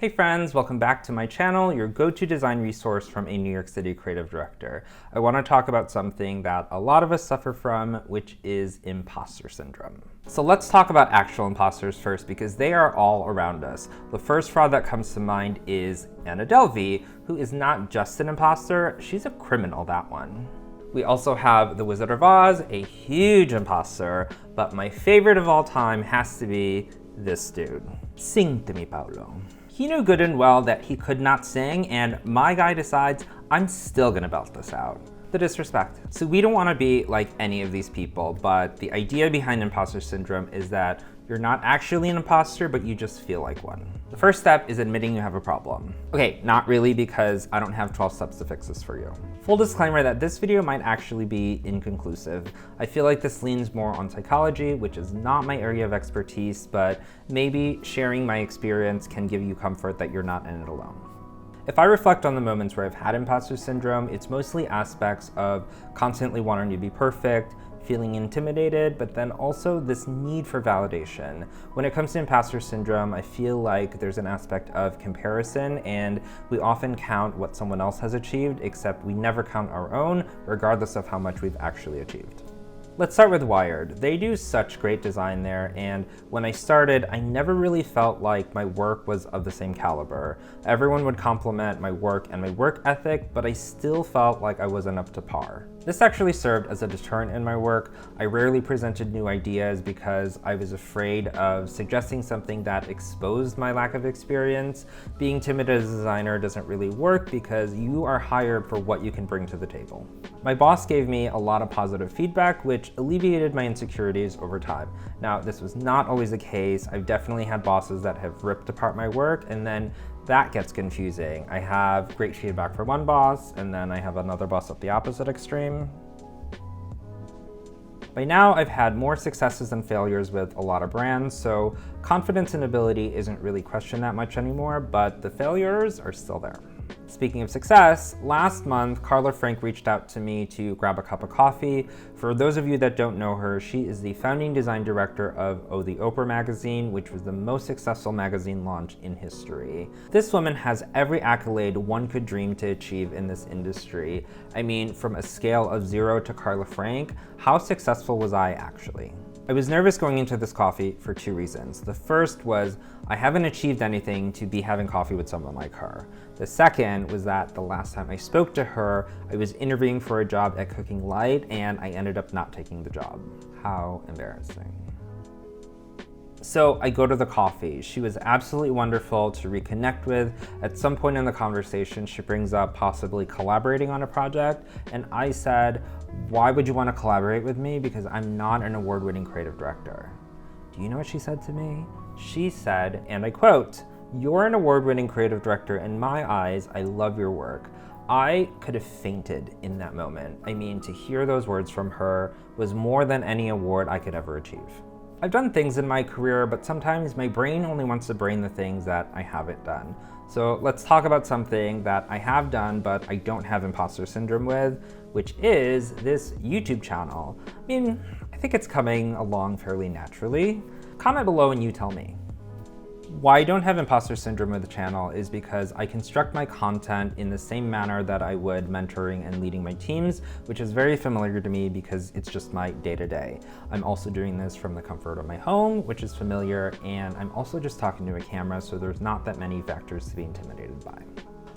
Hey friends, welcome back to my channel, your go-to design resource from a New York City creative director. I want to talk about something that a lot of us suffer from, which is imposter syndrome. So let's talk about actual imposters first, because they are all around us. The first fraud that comes to mind is Anna Delvey, who is not just an imposter, she's a criminal, that one. We also have the Wizard of Oz, a huge imposter, but my favorite of all time has to be this dude. Sing to me, Paulo. He knew good and well that he could not sing, and my guy decides, I'm still gonna belt this out. The disrespect. So we don't wanna be like any of these people, but the idea behind imposter syndrome is that you're not actually an imposter, but you just feel like one. The first step is admitting you have a problem. Okay, not really, because I don't have 12 steps to fix this for you. Full disclaimer that this video might actually be inconclusive. I feel like this leans more on psychology, which is not my area of expertise, but maybe sharing my experience can give you comfort that you're not in it alone. If I reflect on the moments where I've had imposter syndrome, it's mostly aspects of constantly wanting to be perfect, feeling intimidated, but then also this need for validation. When it comes to imposter syndrome, I feel like there's an aspect of comparison, and we often count what someone else has achieved, except we never count our own, regardless of how much we've actually achieved. Let's start with Wired. They do such great design there, and when I started, I never really felt like my work was of the same caliber. Everyone would compliment my work and my work ethic, but I still felt like I wasn't up to par. This actually served as a deterrent in my work. I rarely presented new ideas because I was afraid of suggesting something that exposed my lack of experience. Being timid as a designer doesn't really work because you are hired for what you can bring to the table. My boss gave me a lot of positive feedback, which alleviated my insecurities over time. Now, this was not always the case. I've definitely had bosses that have ripped apart my work, and then that gets confusing. I have great feedback from one boss, and then I have another boss at the opposite extreme. By now, I've had more successes than failures with a lot of brands, so confidence and ability isn't really questioned that much anymore, but the failures are still there. Speaking of success, last month, Carla Frank reached out to me to grab a cup of coffee. For those of you that don't know her, she is the founding design director of Oh the Oprah magazine, which was the most successful magazine launch in history. This woman has every accolade one could dream to achieve in this industry. I mean, from a scale of 0 to Carla Frank, how successful was I actually? I was nervous going into this coffee for two reasons. The first was I haven't achieved anything to be having coffee with someone like her. The second was that the last time I spoke to her, I was interviewing for a job at Cooking Light and I ended up not taking the job. How embarrassing. So I go to the coffee. She was absolutely wonderful to reconnect with. At some point in the conversation, she brings up possibly collaborating on a project, and I said, why would you want to collaborate with me? Because I'm not an award-winning creative director. Do you know what she said to me? She said, and I quote, "You're an award-winning creative director. In my eyes, I love your work." I could have fainted in that moment. I mean, to hear those words from her was more than any award I could ever achieve. I've done things in my career, but sometimes my brain only wants to brain the things that I haven't done. So let's talk about something that I have done, but I don't have imposter syndrome with, which is this YouTube channel. I mean, I think it's coming along fairly naturally. Comment below and you tell me. Why I don't have imposter syndrome with the channel is because I construct my content in the same manner that I would mentoring and leading my teams, which is very familiar to me because it's just my day-to-day. I'm also doing this from the comfort of my home, which is familiar, and I'm also just talking to a camera, so there's not that many factors to be intimidated by.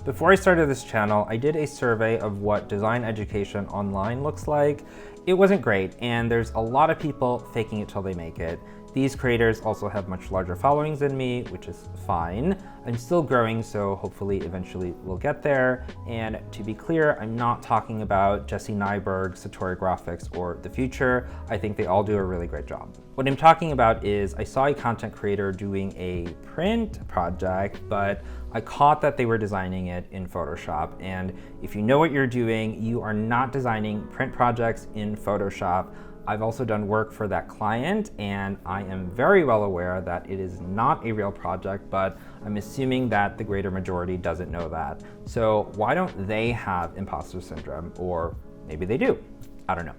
Before I started this channel, I did a survey of what design education online looks like. It wasn't great, and there's a lot of people faking it till they make it. These creators also have much larger followings than me, which is fine. I'm still growing, so hopefully eventually we'll get there. And to be clear, I'm not talking about Jesse Nyberg, Satori Graphics, or The Future. I think they all do a really great job. What I'm talking about is I saw a content creator doing a print project, but I caught that they were designing it in Photoshop. And if you know what you're doing, you are not designing print projects in Photoshop. I've also done work for that client, and I am very well aware that it is not a real project, but I'm assuming that the greater majority doesn't know that. So why don't they have imposter syndrome? Or maybe they do, I don't know.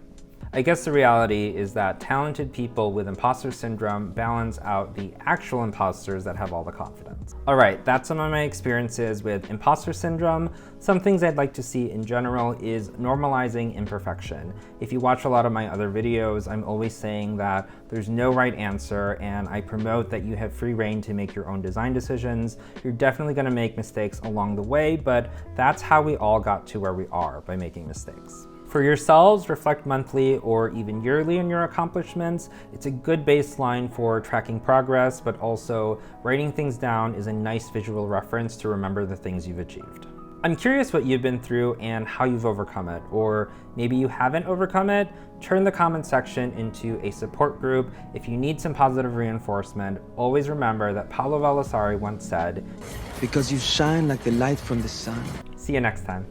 I guess the reality is that talented people with imposter syndrome balance out the actual imposters that have all the confidence. All right, that's some of my experiences with imposter syndrome. Some things I'd like to see in general is normalizing imperfection. If you watch a lot of my other videos, I'm always saying that there's no right answer, and I promote that you have free reign to make your own design decisions. You're definitely gonna make mistakes along the way, but that's how we all got to where we are, by making mistakes. For yourselves, reflect monthly or even yearly on your accomplishments. It's a good baseline for tracking progress, but also writing things down is a nice visual reference to remember the things you've achieved. I'm curious what you've been through and how you've overcome it, or maybe you haven't overcome it. Turn the comment section into a support group. If you need some positive reinforcement, always remember that Paolo Vallasari once said, "Because you shine like the light from the sun." See you next time.